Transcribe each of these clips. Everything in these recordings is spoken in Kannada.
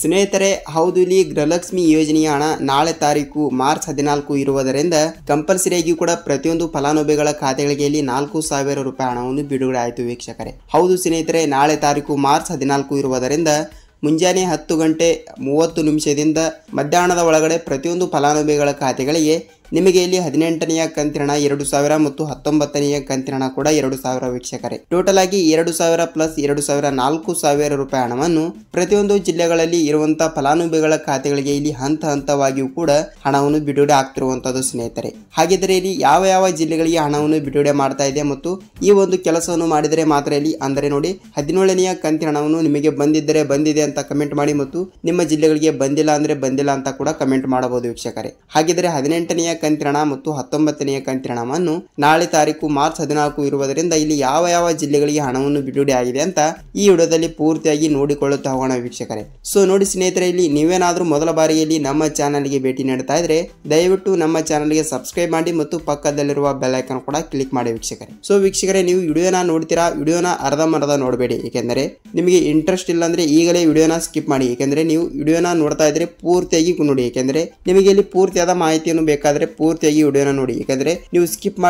ಸ್ನೇಹಿತರೆ, ಹೌದು, ಇಲ್ಲಿ ಗೃಹಲಕ್ಷ್ಮಿ ಯೋಜನೆಯ ಹಣ ನಾಳೆ ತಾರೀಕು ಮಾರ್ಚ್ 14 ಇರುವುದರಿಂದ ಕಂಪಲ್ಸರಿಯಾಗಿ ಕೂಡ ಪ್ರತಿಯೊಂದು ಫಲಾನುಭವಿಗಳ ಖಾತೆಗಳಿಗೆ ಇಲ್ಲಿ 4,000 ರೂಪಾಯಿ ಹಣವನ್ನು ಬಿಡುಗಡೆ ಆಯಿತು ವೀಕ್ಷಕರೇ. ಹೌದು ಸ್ನೇಹಿತರೆ, ನಾಳೆ ತಾರೀಕು ಮಾರ್ಚ್ 14 ಇರುವುದರಿಂದ ಮುಂಜಾನೆ 10 ಗಂಟೆ 30 ನಿಮಿಷದಿಂದ ಮಧ್ಯಾಹ್ನದ ಒಳಗಡೆ ಪ್ರತಿಯೊಂದು ಫಲಾನುಭವಿಗಳ ಖಾತೆಗಳಿಗೆ ನಿಮಗೆ ಇಲ್ಲಿ 18ನೆಯ ಕಂತಿನ 2,000 ಮತ್ತು 19ನೆಯ ಕಂತಿನ ಕೂಡ 2,000 ವೀಕ್ಷಕರೇ. ಟೋಟಲ್ ಆಗಿ 2,000 ಪ್ಲಸ್ 2,000 4,000 ರೂಪಾಯಿ ಹಣವನ್ನು ಪ್ರತಿಯೊಂದು ಜಿಲ್ಲೆಗಳಲ್ಲಿ ಇರುವಂತಹ ಫಲಾನುಭವಿಗಳ ಖಾತೆಗಳಿಗೆ ಇಲ್ಲಿ ಹಂತವಾಗಿಯೂ ಕೂಡ ಹಣವನ್ನು ಬಿಡುಗಡೆ ಆಗ್ತಿರುವಂತದ್ದು ಸ್ನೇಹಿತರೆ. ಹಾಗಿದ್ರೆ ಇಲ್ಲಿ ಯಾವ ಯಾವ ಜಿಲ್ಲೆಗಳಿಗೆ ಹಣವನ್ನು ಬಿಡುಗಡೆ ಮಾಡ್ತಾ ಇದೆ ಮತ್ತು ಈ ಒಂದು ಕೆಲಸವನ್ನು ಮಾಡಿದರೆ ಮಾತ್ರ ಇಲ್ಲಿ ಅಂದರೆ ನೋಡಿ 17ನೆಯ ಕಂತಿನ ಹಣವನ್ನು ನಿಮಗೆ ಬಂದಿದ್ದರೆ ಬಂದಿದೆ ಅಂತ ಕಮೆಂಟ್ ಮಾಡಿ ಮತ್ತು ನಿಮ್ಮ ಜಿಲ್ಲೆಗಳಿಗೆ ಬಂದಿಲ್ಲ ಅಂದ್ರೆ ಬಂದಿಲ್ಲ ಅಂತ ಕೂಡ ಕಮೆಂಟ್ ಮಾಡಬಹುದು ವೀಕ್ಷಕರೇ. ಹಾಗಿದ್ರೆ 18ನೆಯ ಕಂತಿನ ಮತ್ತು 19ನೆಯ ಕಂತಿನ ಹಣವನ್ನು ನಾಳೆ ತಾರೀಕು ಮಾರ್ಚ್ 14 ಇರುವುದರಿಂದ ಇಲ್ಲಿ ಯಾವ ಯಾವ ಜಿಲ್ಲೆಗಳಿಗೆ ಹಣವನ್ನು ಬಿಡುಗಡೆ ಆಗಿದೆ ಅಂತ ಈ ವಿಡಿಯೋದಲ್ಲಿ ಪೂರ್ತಿಯಾಗಿ ನೋಡಿಕೊಳ್ಳುತ್ತಾ ಹೋಗೋಣ ವೀಕ್ಷಕರೇ. ಸೊ ನೋಡಿ ಸ್ನೇಹಿತರೆ, ಇಲ್ಲಿ ನೀವೇನಾದ್ರೂ ಮೊದಲ ಬಾರಿಯಲ್ಲಿ ನಮ್ಮ ಚಾನಲ್ಗೆ ಭೇಟಿ ನೀಡ್ತಾ ಇದ್ರೆ ದಯವಿಟ್ಟು ನಮ್ಮ ಚಾನಲ್ಗೆ ಸಬ್ಸ್ಕ್ರೈಬ್ ಮಾಡಿ ಮತ್ತು ಪಕ್ಕದಲ್ಲಿರುವ ಬೆಲ್ ಐಕಾನ್ ಕೂಡ ಕ್ಲಿಕ್ ಮಾಡಿ ವೀಕ್ಷಕರೇ. ಸೊ ವೀಕ್ಷಕರೇ, ನೀವು ವಿಡಿಯೋನ ನೋಡ್ತೀರಾ, ವಿಡಿಯೋನ ಅರ್ಧಂಬರ್ಧ ನೋಡಬೇಡಿ, ಏಕೆಂದರೆ ನಿಮಗೆ ಇಂಟ್ರೆಸ್ಟ್ ಇಲ್ಲ ಅಂದ್ರೆ ಈಗಲೇ ವಿಡಿಯೋನ ಸ್ಕಿಪ್ ಮಾಡಿ. ಏಕೆಂದರೆ ನೀವು ವಿಡಿಯೋನ ನೋಡ್ತಾ ಇದ್ರೆ ಪೂರ್ತಿಯಾಗಿ ನೋಡಿ, ಏಕೆಂದರೆ ನಿಮಗೆ ಇಲ್ಲಿ ಪೂರ್ತಿಯಾದ ಮಾಹಿತಿಯನ್ನು ಬೇಕಾದ್ರೆ ಪೂರ್ತಿಯಾಗಿ ವಿಡಿಯೋನ ನೋಡಿ. ಯಾಕಂದ್ರೆ ನೀವು ಸ್ಕಿಪ್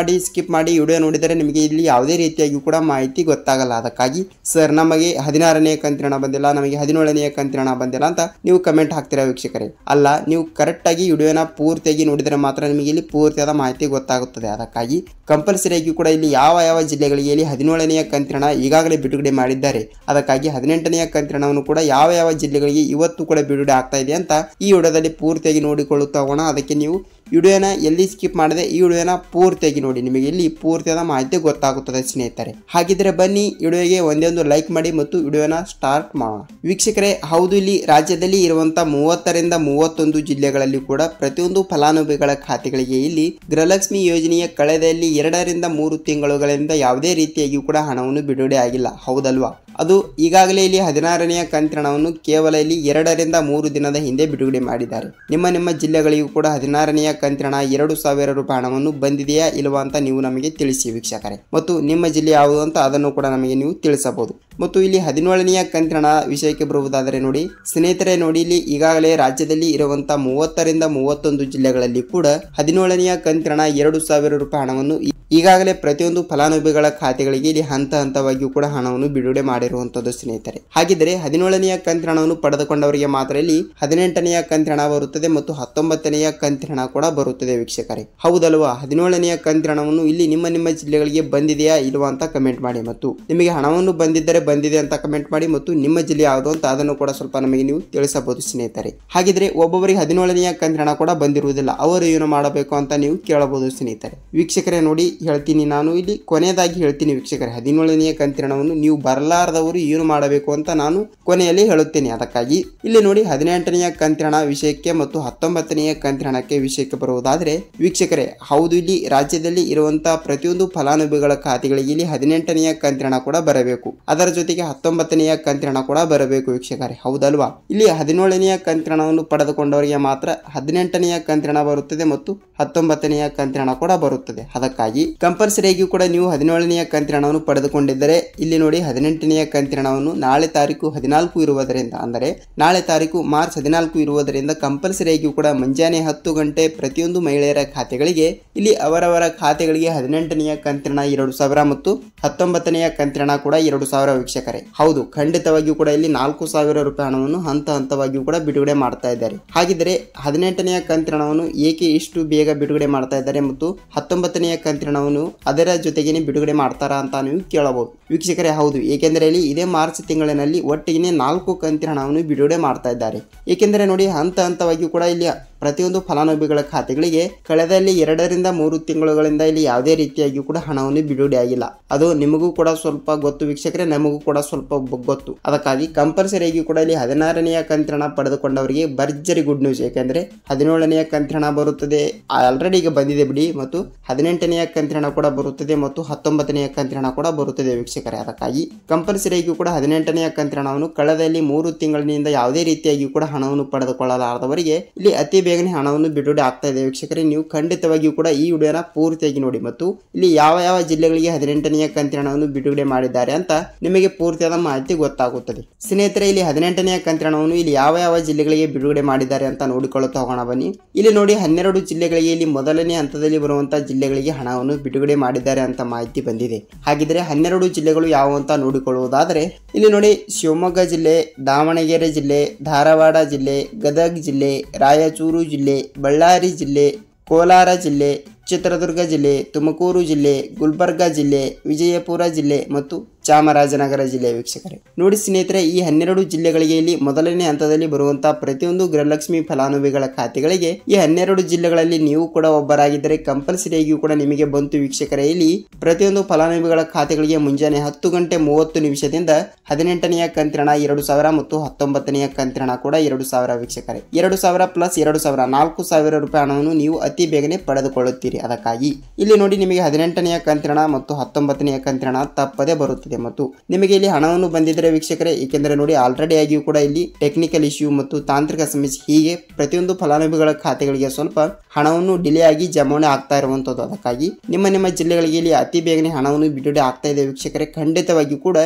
ಮಾಡಿ ವಿಡಿಯೋ ನೋಡಿದರೆ ನಿಮಗೆ ಇಲ್ಲಿ ಯಾವುದೇ ರೀತಿಯಾಗಿ ಕೂಡ ಮಾಹಿತಿ ಗೊತ್ತಾಗಲ್ಲ. ಅದಕ್ಕಾಗಿ ಸರ್ ನಮಗೆ 16ನೇ ಕಂತಿನ ಬಂದಿಲ್ಲ, ನಮಗೆ 17ನೇ ಕಂತಿನ ಬಂದಿಲ್ಲ ಅಂತ ನೀವು ಕಮೆಂಟ್ ಹಾಕ್ತೀರಾ ವೀಕ್ಷಕರೇ. ಅಲ್ಲ, ನೀವು ಕರೆಕ್ಟ್ ಆಗಿ ವಿಡಿಯೋನ ಪೂರ್ತಿಯಾಗಿ ನೋಡಿದರೆ ಮಾತ್ರ ನಿಮಗೆ ಇಲ್ಲಿ ಪೂರ್ತಿಯಾದ ಮಾಹಿತಿ ಗೊತ್ತಾಗುತ್ತದೆ. ಅದಕ್ಕಾಗಿ ಕಂಪಲ್ಸರಿಯಾಗಿ ಕೂಡ ಇಲ್ಲಿ ಯಾವ ಯಾವ ಜಿಲ್ಲೆಗಳಿಗೆ ಇಲ್ಲಿ 17ನೇ ಕಂತಿನ ಈಗಾಗಲೇ ಬಿಡುಗಡೆ ಮಾಡಿದ್ದಾರೆ. ಅದಕ್ಕಾಗಿ 18ನೇ ಕಂತಿನವನ್ನು ಕೂಡ ಯಾವ ಯಾವ ಜಿಲ್ಲೆಗಳಿಗೆ ಇವತ್ತು ಕೂಡ ಬಿಡುಗಡೆ ಆಗ್ತಾ ಇದೆ ಅಂತ ಈ ವಿಡಿಯೋದಲ್ಲಿ ಪೂರ್ತಿಯಾಗಿ ನೋಡಿಕೊಳ್ಳುತ್ತಾ ಹೋಗೋಣ. ಅದಕ್ಕೆ ನೀವು ವಿಡಿಯೋನ ಎಲ್ಲಿ ಸ್ಕಿಪ್ ಮಾಡದೆ ಈ ವಿಡಿಯೋನ ಪೂರ್ತಿಯಾಗಿ ನೋಡಿ, ನಿಮಗೆ ಇಲ್ಲಿ ಪೂರ್ತಿಯಾದ ಮಾಹಿತಿ ಗೊತ್ತಾಗುತ್ತದೆ ಸ್ನೇಹಿತರೆ. ಹಾಗಿದ್ರೆ ಬನ್ನಿ ವಿಡಿಯೋಗೆ ಒಂದೇ ಲೈಕ್ ಮಾಡಿ ಮತ್ತು ವಿಡಿಯೋನ ಸ್ಟಾರ್ಟ್ ಮಾಡೋಣ ವೀಕ್ಷಕರೇ. ಹೌದು, ಇಲ್ಲಿ ರಾಜ್ಯದಲ್ಲಿ ಇರುವಂತಹ 30ರಿಂದ 31 ಜಿಲ್ಲೆಗಳಲ್ಲಿ ಕೂಡ ಪ್ರತಿಯೊಂದು ಫಲಾನುಭವಿಗಳ ಖಾತೆಗಳಿಗೆ ಇಲ್ಲಿ ಗೃಹಲಕ್ಷ್ಮಿ ಯೋಜನೆಯ ಕಳೆದಲ್ಲಿ 2ರಿಂದ 3 ತಿಂಗಳುಗಳಿಂದ ಯಾವುದೇ ರೀತಿಯಾಗಿ ಕೂಡ ಹಣವನ್ನು ಬಿಡುಗಡೆ ಆಗಿಲ್ಲ. ಹೌದಲ್ವಾ? ಅದು ಈಗಾಗಲೇ ಇಲ್ಲಿ 16ನೆಯ ಕಂತಿನ ಹಣವನ್ನು ಕೇವಲ ಇಲ್ಲಿ 2ರಿಂದ 3 ದಿನದ ಹಿಂದೆ ಬಿಡುಗಡೆ ಮಾಡಿದ್ದಾರೆ. ನಿಮ್ಮ ಜಿಲ್ಲೆಗಳಿಗೂ ಕೂಡ 16ನೆಯ ಕಂತಿನ 2,000 ರೂಪಾಯಿ ಹಣವನ್ನು ಬಂದಿದೆಯಾ ಇಲ್ವಾ ಅಂತ ನೀವು ನಮಗೆ ತಿಳಿಸಿ ವೀಕ್ಷಕರೇ. ಮತ್ತು ನಿಮ್ಮ ಜಿಲ್ಲೆ ಯಾವುದು ಅಂತ ಅದನ್ನು ಕೂಡ ನಮಗೆ ನೀವು ತಿಳಿಸಬಹುದು. ಮತ್ತು ಇಲ್ಲಿ 17ನೆಯ ಕಂತಿನ ವಿಷಯಕ್ಕೆ ಬರುವುದಾದರೆ ನೋಡಿ ಸ್ನೇಹಿತರೆ, ನೋಡಿ ಇಲ್ಲಿ ಈಗಾಗಲೇ ರಾಜ್ಯದಲ್ಲಿ ಇರುವಂತಹ 30ರಿಂದ 31 ಜಿಲ್ಲೆಗಳಲ್ಲಿ ಕೂಡ 17ನೆಯ ಕಂತಿನ 2,000 ರೂಪಾಯಿ ಹಣವನ್ನು ಈಗಾಗಲೇ ಪ್ರತಿಯೊಂದು ಫಲಾನುಭವಿಗಳ ಖಾತೆಗಳಿಗೆ ಇಲ್ಲಿ ಹಂತವಾಗಿಯೂ ಕೂಡ ಹಣವನ್ನು ಬಿಡುಗಡೆ ಮಾಡಿರುವಂತದ್ದು ಸ್ನೇಹಿತರೆ. ಹಾಗಿದ್ರೆ 17ನೆಯ ಕಂತಿನ ಹಣವನ್ನು ಪಡೆದುಕೊಂಡವರಿಗೆ ಮಾತ್ರ ಇಲ್ಲಿ 18ನೆಯ ಕಂತಿನ ಹಣ ಬರುತ್ತದೆ ಮತ್ತು 19ನೆಯ ಕಂತಿನ ಹಣ ಕೂಡ ಬರುತ್ತದೆ ವೀಕ್ಷಕರೇ. ಹೌದಲ್ವಾ? 17ನೆಯ ಕಂತಿನ ಹಣವನ್ನು ಇಲ್ಲಿ ನಿಮ್ಮ ಜಿಲ್ಲೆಗಳಿಗೆ ಬಂದಿದೆಯಾ ಇಲ್ವಾ ಅಂತ ಕಮೆಂಟ್ ಮಾಡಿ ಮತ್ತು ನಿಮಗೆ ಹಣವನ್ನು ಬಂದಿದ್ದರೆ ಬಂದಿದೆ ಅಂತ ಕಮೆಂಟ್ ಮಾಡಿ ಮತ್ತು ನಿಮ್ಮ ಜಿಲ್ಲೆ ಯಾವುದು ಅಂತ ಅದನ್ನು ಕೂಡ ಸ್ವಲ್ಪ ನಮಗೆ ನೀವು ತಿಳಿಸಬಹುದು ಸ್ನೇಹಿತರೆ. ಹಾಗಿದ್ರೆ ಒಬ್ಬೊಬ್ಬರಿಗೆ 17ನೆಯ ಕಂತಿನ ಹಣ ಕೂಡ ಬಂದಿರುವುದಿಲ್ಲ, ಅವರು ಏನು ಮಾಡಬೇಕು ಅಂತ ನೀವು ಕೇಳಬಹುದು ಸ್ನೇಹಿತರೆ. ವೀಕ್ಷಕರೇ ನೋಡಿ ಹೇಳ್ತೀನಿ, ನಾನು ಇಲ್ಲಿ ಕೊನೆಯದಾಗಿ ಹೇಳ್ತೀನಿ ವೀಕ್ಷಕರೇ, 17ನೆಯ ಕಂತಿನ ಹಣವನ್ನು ನೀವು ಬರಲಾರದವರು ಏನು ಮಾಡಬೇಕು ಅಂತ ನಾನು ಕೊನೆಯಲ್ಲಿ ಹೇಳುತ್ತೇನೆ. ಅದಕ್ಕಾಗಿ ಇಲ್ಲಿ ನೋಡಿ 18ನೆಯ ಕಂತಿನ ವಿಷಯಕ್ಕೆ ಮತ್ತು 19ನೆಯ ಕಂತಿನ ವಿಷಯಕ್ಕೆ ಬರುವುದಾದ್ರೆ ವೀಕ್ಷಕರೇ, ಹೌದು, ಇಲ್ಲಿ ರಾಜ್ಯದಲ್ಲಿ ಇರುವಂತಹ ಪ್ರತಿಯೊಂದು ಫಲಾನುಭವಿಗಳ ಖಾತೆಗಳಿಗೆ ಇಲ್ಲಿ 18ನೆಯ ಕಂತಿನ ಕೂಡ ಬರಬೇಕು, ಅದರ ಜೊತೆಗೆ 19ನೆಯ ಕಂತಿನ ಕೂಡ ಬರಬೇಕು ವೀಕ್ಷಕರೇ. ಹೌದಲ್ವಾ? ಇಲ್ಲಿ 17ನೆಯ ಕಂತಿನವನ್ನು ಪಡೆದುಕೊಂಡವರಿಗೆ ಮಾತ್ರ 18ನೆಯ ಕಂತಿನ ಬರುತ್ತದೆ ಮತ್ತು 19ನೆಯ ಕಂತಿನ ಕೂಡ ಬರುತ್ತದೆ. ಅದಕ್ಕಾಗಿ ಕಂಪಲ್ಸರಿಯಾಗಿ ಕೂಡ ನೀವು 17ನೆಯ ಕಂತಿನವನ್ನು ಪಡೆದುಕೊಂಡಿದ್ದರೆ ಇಲ್ಲಿ ನೋಡಿ 18ನೆಯ ಕಂತಿನವನ್ನು ನಾಳೆ ತಾರೀಕು 14 ಇರುವುದರಿಂದ ಅಂದರೆ ನಾಳೆ ತಾರೀಕು ಮಾರ್ಚ್ 14 ಇರುವುದರಿಂದ ಕಂಪಲ್ಸರಿಯಾಗಿ ಕೂಡ ಮುಂಜಾನೆ 10 ಗಂಟೆ ಪ್ರತಿಯೊಂದು ಮಹಿಳೆಯರ ಖಾತೆಗಳಿಗೆ ಇಲ್ಲಿ ಅವರವರ ಖಾತೆಗಳಿಗೆ 18ನೆಯ ಕಂತಿನ 2,000 ಮತ್ತು 19ನೆಯ ಕಂತಿನ ಕೂಡ 2,000 ವೀಕ್ಷಕರೇ. ಹೌದು, ಖಂಡಿತವಾಗಿಯೂ ಕೂಡ ಇಲ್ಲಿ 4,000 ರೂಪಾಯಿ ಹಣವನ್ನು ಹಂತವಾಗಿಯೂ ಕೂಡ ಬಿಡುಗಡೆ ಮಾಡ್ತಾ ಇದ್ದಾರೆ. ಹಾಗಿದ್ರೆ 18ನೆಯ ಕಂತಿನವನ್ನು ಏಕೆ ಇಷ್ಟು ಬೇಗ ಬಿಡುಗಡೆ ಮಾಡ್ತಾ ಇದ್ದಾರೆ ಮತ್ತು 19ನೆಯ ಕಂತಿನವನ್ನು ಅದರ ಜೊತೆಗೇನೆ ಬಿಡುಗಡೆ ಮಾಡ್ತಾರಾ ಅಂತ ನೀವು ಕೇಳಬಹುದು ವೀಕ್ಷಕರೇ. ಹೌದು, ಏಕೆಂದರೆ ಇಲ್ಲಿ ಇದೇ ಮಾರ್ಚ್ ತಿಂಗಳಿನಲ್ಲಿ ಒಟ್ಟಿಗೆ 4 ಕಂತಿನ ಹಣವನ್ನು ಬಿಡುಗಡೆ ಮಾಡ್ತಾ ಇದ್ದಾರೆ. ಏಕೆಂದರೆ ನೋಡಿ ಹಂತವಾಗಿ ಕೂಡ ಇಲ್ಲಿ ಪ್ರತಿಯೊಂದು ಫಲಾನುಭವಿಗಳ ಖಾತೆಗಳಿಗೆ ಕಳೆದಲ್ಲಿ 2ರಿಂದ 3 ತಿಂಗಳುಗಳಿಂದ ಇಲ್ಲಿ ಯಾವುದೇ ರೀತಿಯಾಗಿ ಕೂಡ ಹಣವನ್ನು ಬಿಡುಗಡೆ ಆಗಿಲ್ಲ. ಅದು ನಿಮಗೂ ಕೂಡ ಸ್ವಲ್ಪ ಗೊತ್ತು ವೀಕ್ಷಕರೇ, ನಮಗೂ ಕೂಡ ಸ್ವಲ್ಪ ಗೊತ್ತು. ಅದಕ್ಕಾಗಿ ಕಂಪಲ್ಸರಿಯಾಗಿ ಕೂಡ ಇಲ್ಲಿ 16ನೆಯ ಕಂತಿನ ಪಡೆದುಕೊಂಡವರಿಗೆ ಭರ್ಜರಿ ಗುಡ್ ನ್ಯೂಸ್. ಯಾಕೆಂದ್ರೆ 17ನೆಯ ಕಂತಿನ ಬರುತ್ತದೆ, ಆಲ್ರೆಡಿ ಈಗ ಬಂದಿದೆ ಬಿಡಿ. ಮತ್ತು 18ನೇ ಕಂತಿನ ಹಣ ಕೂಡ ಬರುತ್ತದೆ ಮತ್ತು 19ನೇ ಕಂತಿನ ಹಣ ಕೂಡ ಬರುತ್ತದೆ ವೀಕ್ಷಕರೇ. ಅದಕ್ಕಾಗಿ ಕಂಪಲ್ಸರಿಯಾಗಿ ಕೂಡ 18ನೇ ಕಂತಿನ ಹಣವನ್ನು ಕಳೆದಲ್ಲಿ 3 ತಿಂಗಳಿನಿಂದ ಯಾವುದೇ ರೀತಿಯಾಗಿ ಕೂಡ ಹಣವನ್ನು ಪಡೆದುಕೊಳ್ಳಲಾರದವರಿಗೆ ಇಲ್ಲಿ ಅತಿ ಬೇಗನೆ ಹಣವನ್ನು ಬಿಡುಗಡೆ ಆಗ್ತಾ ಇದೆ ವೀಕ್ಷಕರೇ. ನೀವು ಖಂಡಿತವಾಗಿಯೂ ಕೂಡ ಈ ವಿಡಿಯೋನ ಪೂರ್ತಿಯಾಗಿ ನೋಡಿ ಮತ್ತು ಇಲ್ಲಿ ಯಾವ ಜಿಲ್ಲೆಗಳಿಗೆ 18ನೇ ಕಂತಿನ ಹಣವನ್ನು ಬಿಡುಗಡೆ ಮಾಡಿದ್ದಾರೆ ಅಂತ ನಿಮಗೆ ಪೂರ್ತಿಯಾದ ಮಾಹಿತಿ ಗೊತ್ತಾಗುತ್ತದೆ. ಸ್ನೇಹಿತರೆ, ಇಲ್ಲಿ 18ನೇ ಕಂತಿನ ಹಣವನ್ನು ಇಲ್ಲಿ ಯಾವ ಜಿಲ್ಲೆಗಳಿಗೆ ಬಿಡುಗಡೆ ಮಾಡಿದ್ದಾರೆ ಅಂತ ನೋಡಿಕೊಳ್ಳುತ್ತಾ ಹೋಗೋಣ ಬನ್ನಿ. ಇಲ್ಲಿ ನೋಡಿ 12 ಜಿಲ್ಲೆಗಳಿಗೆ ಇಲ್ಲಿ ಮೊದಲನೇ ಹಂತದಲ್ಲಿ ಬರುವಂತಹ ಜಿಲ್ಲೆಗಳಿಗೆ ಹಣವನ್ನು ಬಿಡುಗಡೆ ಮಾಡಿದ್ದಾರೆ ಅಂತ ಮಾಹಿತಿ ಬಂದಿದೆ. ಹಾಗಿದ್ರೆ 12 ಜಿಲ್ಲೆಗಳು ಯಾವ ಅಂತ ನೋಡಿಕೊಳ್ಳುವುದಾದರೆ ಇಲ್ಲಿ ನೋಡಿ ಶಿವಮೊಗ್ಗ ಜಿಲ್ಲೆ, ದಾವಣಗೆರೆ ಜಿಲ್ಲೆ, ಧಾರವಾಡ ಜಿಲ್ಲೆ, ಗದಗ ಜಿಲ್ಲೆ, ರಾಯಚೂರು ಜಿಲ್ಲೆ, ಬಳ್ಳಾರಿ ಜಿಲ್ಲೆ, ಕೋಲಾರ ಜಿಲ್ಲೆ, ಚಿತ್ರದುರ್ಗ ಜಿಲ್ಲೆ, ತುಮಕೂರು ಜಿಲ್ಲೆ, ಗುಲ್ಬರ್ಗ ಜಿಲ್ಲೆ, ವಿಜಯಪುರ ಜಿಲ್ಲೆ ಮತ್ತು ಚಾಮರಾಜನಗರ ಜಿಲ್ಲೆ ವೀಕ್ಷಕರೇ. ನೋಡಿ ಸ್ನೇಹಿತರೆ, ಈ 12 ಜಿಲ್ಲೆಗಳಿಗೆ ಇಲ್ಲಿ ಮೊದಲನೇ ಹಂತದಲ್ಲಿ ಬರುವಂತಹ ಪ್ರತಿಯೊಂದು ಗೃಹಲಕ್ಷ್ಮಿ ಫಲಾನುಭವಿಗಳ ಖಾತೆಗಳಿಗೆ ಈ 12 ಜಿಲ್ಲೆಗಳಲ್ಲಿ ನೀವು ಕೂಡ ಒಬ್ಬರಾಗಿದ್ದರೆ ಕಂಪಲ್ಸರಿಯಾಗಿಯೂ ಕೂಡ ನಿಮಗೆ ಬಂತು ವೀಕ್ಷಕರೇ. ಇಲ್ಲಿ ಪ್ರತಿಯೊಂದು ಫಲಾನುಭವಿಗಳ ಖಾತೆಗಳಿಗೆ ಮುಂಜಾನೆ 10 ಗಂಟೆ 30 ನಿಮಿಷದಿಂದ 18ನೇ ಕಂತಿನ ಹಣ 2000 ಮತ್ತು 19ನೇ ಕಂತಿನ ಹಣ ಕೂಡ 2000 ವೀಕ್ಷಕರೇ. 2000 ಪ್ಲಸ್ 2000 4000 ರೂಪಾಯಿ ಹಣವನ್ನು ನೀವು ಅತಿ ಬೇಗನೆ ಪಡೆದುಕೊಳ್ಳುತ್ತೀರಿ. ಅದಕ್ಕಾಗಿ ಇಲ್ಲಿ ನೋಡಿ ನಿಮಗೆ 18ನೇ ಕಂತಿನ ಹಣ ಮತ್ತು 19ನೇ ಕಂತಿನ ಹಣ ತಪ್ಪದೆ ಬರುತ್ತದೆ ಮತ್ತು ನಿಮಗೆ ಇಲ್ಲಿ ಹಣವನ್ನು ಬಂದಿದ್ದರೆ ವೀಕ್ಷಕರೇ, ಏಕೆಂದರೆ ನೋಡಿ ಆಲ್ರೆಡಿ ಆಗಿಯೂ ಕೂಡ ಇಲ್ಲಿ ಟೆಕ್ನಿಕಲ್ ಇಶ್ಯೂ ಮತ್ತು ತಾಂತ್ರಿಕ ಸಮಸ್ಯೆ ಹೀಗೆ ಪ್ರತಿಯೊಂದು ಫಲಾನುಭವಿಗಳ ಖಾತೆಗಳಿಗೆ ಸ್ವಲ್ಪ ಹಣವನ್ನು ಡಿಲೇ ಆಗಿ ಜಮಾವಣೆ ಆಗ್ತಾ ಇರುವಂತದ್ದು. ಅದಕ್ಕಾಗಿ ನಿಮ್ಮ ಜಿಲ್ಲೆಗಳಿಗೆ ಇಲ್ಲಿ ಅತಿ ಬೇಗನೆ ಹಣವನ್ನು ಬಿಡುಗಡೆ ಆಗ್ತಾ ಇದೆ ವೀಕ್ಷಕರೇ. ಖಂಡಿತವಾಗಿಯೂ ಕೂಡ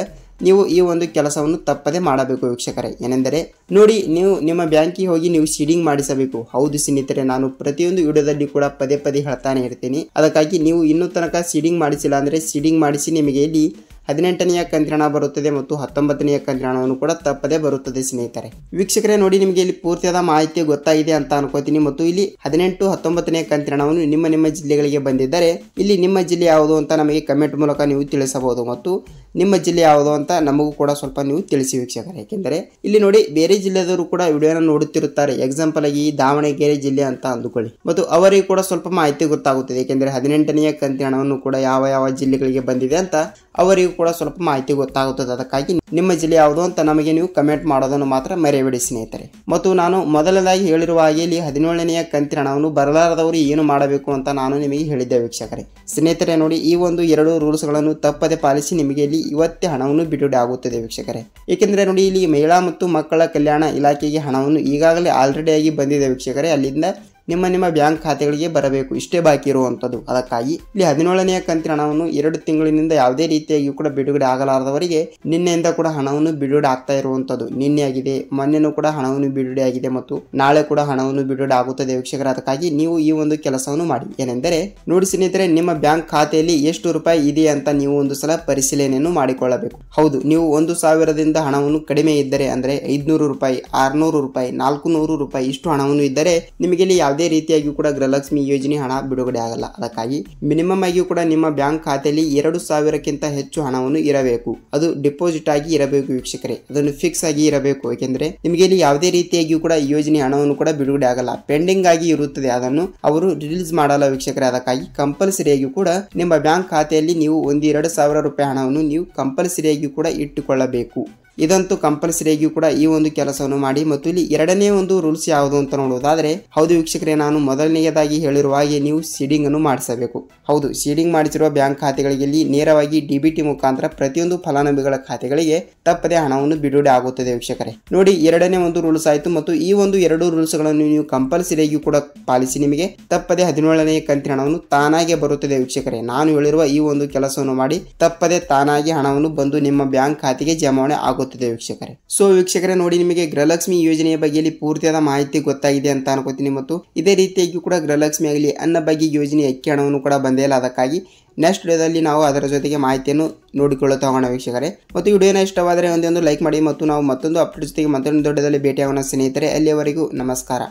ನೀವು ಈ ಒಂದು ಕೆಲಸವನ್ನು ತಪ್ಪದೆ ಮಾಡಬೇಕು ವೀಕ್ಷಕರೇ. ಏನೆಂದರೆ ನೋಡಿ, ನೀವು ನಿಮ್ಮ ಬ್ಯಾಂಕಿಗೆ ಹೋಗಿ ನೀವು ಸೀಡಿಂಗ್ ಮಾಡಿಸಬೇಕು. ಹೌದು ಸ್ನೇಹಿತರೆ, ನಾನು ಪ್ರತಿಯೊಂದು ವಿಡಿಯೋದಲ್ಲಿ ಕೂಡ ಪದೇ ಹೇಳ್ತಾನೆ ಇರ್ತೀನಿ. ಅದಕ್ಕಾಗಿ ನೀವು ಇನ್ನೂ ತನಕ ಸೀಡಿಂಗ್ ಮಾಡಿಸಿಲ್ಲ ಅಂದರೆ ಸೀಡಿಂಗ್ ಮಾಡಿಸಿ. ನಿಮಗೆ ಇಲ್ಲಿ 18ನೇ ಕಂತಿನ ಹಣ ಬರುತ್ತದೆ ಮತ್ತು 19ನೇ ಕಂತಿನ ಹಣವನ್ನು ಕೂಡ ತಪ್ಪದೆ ಬರುತ್ತದೆ ಸ್ನೇಹಿತರೆ. ವೀಕ್ಷಕರೇ ನೋಡಿ, ನಿಮಗೆ ಇಲ್ಲಿ ಪೂರ್ತಿಯಾದ ಮಾಹಿತಿ ಗೊತ್ತಾಗಿದೆ ಅಂತ ಅನ್ಕೋತೀನಿ. ಮತ್ತು ಇಲ್ಲಿ 18, 19ನೇ ಕಂತಿನ ಹಣವನ್ನು ನಿಮ್ಮ ಜಿಲ್ಲೆಗಳಿಗೆ ಬಂದಿದ್ದರೆ ಇಲ್ಲಿ ನಿಮ್ಮ ಜಿಲ್ಲೆ ಯಾವುದು ಅಂತ ನಮಗೆ ಕಮೆಂಟ್ ಮೂಲಕ ನೀವು ತಿಳಿಸಬಹುದು ಮತ್ತು ನಿಮ್ಮ ಜಿಲ್ಲೆ ಯಾವುದು ಅಂತ ನಮಗೂ ಕೂಡ ಸ್ವಲ್ಪ ನೀವು ತಿಳಿಸಿ ವೀಕ್ಷಕರೇ. ಏಕೆಂದರೆ ಇಲ್ಲಿ ನೋಡಿ ಬೇರೆ ಜಿಲ್ಲೆದವರು ಕೂಡ ವಿಡಿಯೋನ ನೋಡುತ್ತಿರುತ್ತಾರೆ. ಎಕ್ಸಾಂಪಲ್ ಆಗಿ ದಾವಣಗೆರೆ ಜಿಲ್ಲೆ ಅಂತ ಅಂದುಕೊಳ್ಳಿ ಮತ್ತು ಅವರಿಗೆ ಕೂಡ ಸ್ವಲ್ಪ ಮಾಹಿತಿ ಗೊತ್ತಾಗುತ್ತದೆ. ಏಕೆಂದರೆ 18ನೇ ಕಂತಿನ ಹಣವನ್ನು ಕೂಡ ಯಾವ ಜಿಲ್ಲೆಗಳಿಗೆ ಬಂದಿದೆ ಅಂತ ಅವರಿಗೂ ಕೂಡ ಸ್ವಲ್ಪ ಮಾಹಿತಿ ಗೊತ್ತಾಗುತ್ತದೆ. ಅದಕ್ಕಾಗಿ ನಿಮ್ಮ ಜಿಲ್ಲೆ ಯಾವುದು ಅಂತ ನಮಗೆ ನೀವು ಕಮೆಂಟ್ ಮಾಡೋದನ್ನು ಮಾತ್ರ ಮರೆಯಬೇಡಿ ಸ್ನೇಹಿತರೆ. ಮತ್ತು ನಾನು ಮೊದಲದಾಗಿ ಹೇಳಿರುವ ಹಾಗೆ ಇಲ್ಲಿ 17ನೇ ಕಂತಿನ ಹಣವನ್ನು ಬರಲಾರದವರು ಏನು ಮಾಡಬೇಕು ಅಂತ ನಾನು ನಿಮಗೆ ಹೇಳಿದ್ದೆ ವೀಕ್ಷಕರೇ. ಸ್ನೇಹಿತರೆ ನೋಡಿ, ಈ ಒಂದು 2 ರೂಲ್ಸ್ಗಳನ್ನು ತಪ್ಪದೆ ಪಾಲಿಸಿ ನಿಮಗೆ ಇಲ್ಲಿ ಇವತ್ತೇ ಹಣವನ್ನು ಬಿಡುಗಡೆ ಆಗುತ್ತದೆ ವೀಕ್ಷಕರೇ. ಏಕೆಂದರೆ ನೋಡಿ ಇಲ್ಲಿ ಮಹಿಳಾ ಮತ್ತು ಮಕ್ಕಳ ಕಲ್ಯಾಣ ಇಲಾಖೆಗೆ ಹಣವನ್ನು ಈಗಾಗಲೇ ಆಲ್ರೆಡಿ ಆಗಿ ಬಂದಿದೆ ವೀಕ್ಷಕರೇ. ಅಲ್ಲಿಂದ ನಿಮ್ಮ ಬ್ಯಾಂಕ್ ಖಾತೆಗಳಿಗೆ ಬರಬೇಕು, ಇಷ್ಟೇ ಬಾಕಿ ಇರುವಂಥದ್ದು. ಅದಕ್ಕಾಗಿ ಇಲ್ಲಿ 17ನೇ ಕಂತಿನ ಹಣವನ್ನು 2 ತಿಂಗಳಿನಿಂದ ಯಾವುದೇ ರೀತಿಯಾಗಿ ಕೂಡ ಬಿಡುಗಡೆ ಆಗಲಾರದವರಿಗೆ ನಿನ್ನೆಯಿಂದ ಕೂಡ ಹಣವನ್ನು ಬಿಡುಗಡೆ ಆಗ್ತಾ ಇರುವಂಥದ್ದು. ನಿನ್ನೆ ಆಗಿದೆ, ಮೊನ್ನೆನೂ ಕೂಡ ಹಣವನ್ನು ಬಿಡುಗಡೆ ಆಗಿದೆ ಮತ್ತು ನಾಳೆ ಕೂಡ ಹಣವನ್ನು ಬಿಡುಗಡೆ ಆಗುತ್ತದೆ ವೀಕ್ಷಕರ. ಅದಕ್ಕಾಗಿ ನೀವು ಈ ಒಂದು ಕೆಲಸವನ್ನು ಮಾಡಿ. ಏನೆಂದರೆ ನೋಡಿ ಸ್ನೇಹಿತರೆ, ನಿಮ್ಮ ಬ್ಯಾಂಕ್ ಖಾತೆಯಲ್ಲಿ ಎಷ್ಟು ರೂಪಾಯಿ ಇದೆ ಅಂತ ನೀವು ಒಂದು ಸಲ ಪರಿಶೀಲನೆಯನ್ನು ಮಾಡಿಕೊಳ್ಳಬೇಕು. ಹೌದು, ನೀವು 1000ದಿಂದ ಹಣವನ್ನು ಕಡಿಮೆ ಇದ್ದರೆ ಅಂದರೆ 500 ರೂಪಾಯಿ, 600 ರೂಪಾಯಿ, 400 ರೂಪಾಯಿ ಇಷ್ಟು ಹಣವನ್ನು ಇದ್ದರೆ ನಿಮಗೆ ಇಲ್ಲಿ ಯಾವುದೇ ರೀತಿಯಾಗಿ ಕೂಡ ಗೃಹಲಕ್ಷ್ಮಿ ಯೋಜನೆ ಹಣ ಬಿಡುಗಡೆ ಆಗಲ್ಲ. ಅದಕ್ಕಾಗಿ ಮಿನಿಮಮ್ ಆಗಿ ಕೂಡ ನಿಮ್ಮ ಬ್ಯಾಂಕ್ ಖಾತೆಯಲ್ಲಿ 2000ಕ್ಕಿಂತ ಹೆಚ್ಚು ಹಣವನ್ನು ಇರಬೇಕು. ಅದು ಡಿಪಾಸಿಟ್ ಆಗಿ ಇರಬೇಕು ವೀಕ್ಷಕರೇ, ಅದನ್ನು ಫಿಕ್ಸ್ ಆಗಿ ಇರಬೇಕು. ಏಕೆಂದರೆ ನಿಮಗೆ ಇಲ್ಲಿ ಯಾವುದೇ ರೀತಿಯಾಗಿ ಕೂಡ ಯೋಜನೆ ಹಣವನ್ನು ಕೂಡ ಬಿಡುಗಡೆ ಆಗಲ್ಲ, ಪೆಂಡಿಂಗ್ ಆಗಿ ಇರುತ್ತದೆ. ಅದನ್ನು ಅವರು ರಿಲೀಸ್ ಮಾಡಲ್ಲ ವೀಕ್ಷಕರೇ. ಅದಕ್ಕಾಗಿ ಕಂಪಲ್ಸರಿಯಾಗಿ ಕೂಡ ನಿಮ್ಮ ಬ್ಯಾಂಕ್ ಖಾತೆಯಲ್ಲಿ ನೀವು 1-2 ರೂಪಾಯಿ ಹಣವನ್ನು ನೀವು ಕಂಪಲ್ಸರಿಯಾಗಿ ಕೂಡ ಇಟ್ಟುಕೊಳ್ಳಬೇಕು. ಇದಂತೂ ಕಂಪಲ್ಸರಿಯಾಗಿ ಕೂಡ ಈ ಒಂದು ಕೆಲಸವನ್ನು ಮಾಡಿ. ಮತ್ತು ಇಲ್ಲಿ ಎರಡನೇ ಒಂದು ರೂಲ್ಸ್ ಯಾವುದು ಅಂತ ನೋಡೋದಾದ್ರೆ, ಹೌದು ವೀಕ್ಷಕರೇ, ನಾನು ಮೊದಲನೆಯದಾಗಿ ಹೇಳಿರುವ ಹಾಗೆ ನೀವು ಸೀಡಿಂಗ್ ಅನ್ನು ಮಾಡಿಸಬೇಕು. ಹೌದು, ಸೀಡಿಂಗ್ ಮಾಡಿಸಿರುವ ಬ್ಯಾಂಕ್ ಖಾತೆಗಳಿಗೆ ಇಲ್ಲಿ ನೇರವಾಗಿ ಡಿಬಿಟಿ ಮುಖಾಂತರ ಪ್ರತಿಯೊಂದು ಫಲಾನುಭವಿಗಳ ಖಾತೆಗಳಿಗೆ ತಪ್ಪದೆ ಹಣವನ್ನು ಬಿಡುಗಡೆ ಆಗುತ್ತದೆ ವೀಕ್ಷಕರೇ. ನೋಡಿ, ಎರಡನೇ ಒಂದು ರೂಲ್ಸ್ ಆಯಿತು. ಮತ್ತು ಈ ಒಂದು 2 ರೂಲ್ಸ್ ಗಳನ್ನು ನೀವು ಕಂಪಲ್ಸರಿಯಾಗಿ ಕೂಡ ಪಾಲಿಸಿ. ನಿಮಗೆ ತಪ್ಪದೆ 17ನೇ ಕಂತಿನ ಹಣವನ್ನು ತಾನಾಗೆ ಬರುತ್ತದೆ ವೀಕ್ಷಕರೇ. ನಾನು ಹೇಳಿರುವ ಈ ಒಂದು ಕೆಲಸವನ್ನು ಮಾಡಿ, ತಪ್ಪದೆ ತಾನಾಗಿ ಹಣವನ್ನು ಬಂದು ನಿಮ್ಮ ಬ್ಯಾಂಕ್ ಖಾತೆಗೆ ಜಮಾವಣೆ ಆಗುತ್ತದೆ ವೀಕ್ಷಕರೇ. ಸೊ ವೀಕ್ಷಕರೇ ನೋಡಿ, ನಿಮಗೆ ಗೃಹಲಕ್ಷ್ಮಿ ಯೋಜನೆಯ ಬಗ್ಗೆ ಪೂರ್ತಿಯಾದ ಮಾಹಿತಿ ಗೊತ್ತಾಗಿದೆ ಅಂತ ಅನ್ಕೋತೀನಿ. ಮತ್ತು ಇದೇ ರೀತಿಯಾಗಿ ಕೂಡ ಗೃಹಲಕ್ಷ್ಮಿ ಆಗಲಿ ಅನ್ನಭಾಗ್ಯ ಯೋಜನೆ ಅಕ್ಕಿ ಹಣವನ್ನು ಕೂಡ ಬಂದೇ ಇಲ್ಲ. ಅದಕ್ಕಾಗಿ ನೆಕ್ಸ್ಟ್ ವಿಡಿಯೋದಲ್ಲಿ ನಾವು ಅದರ ಜೊತೆಗೆ ಮಾಹಿತಿಯನ್ನು ನೋಡಿಕೊಳ್ಳುತ್ತಾ ಹೋಗೋಣ ವೀಕ್ಷಕರೇ. ಮತ್ತು ವಿಡಿಯೋನ ಇಷ್ಟವಾದರೆ ಒಂದೊಂದು ಲೈಕ್ ಮಾಡಿ. ಮತ್ತು ನಾವು ಮತ್ತೊಂದು ಅಪ್ಡೇಟ್ ಜೊತೆಗೆ ಮತ್ತೊಂದು ದೊಡ್ಡದಲ್ಲಿ ಭೇಟಿಯಾಗೋಣ ಸ್ನೇಹಿತರೆ. ಅಲ್ಲಿಯವರೆಗೂ ನಮಸ್ಕಾರ.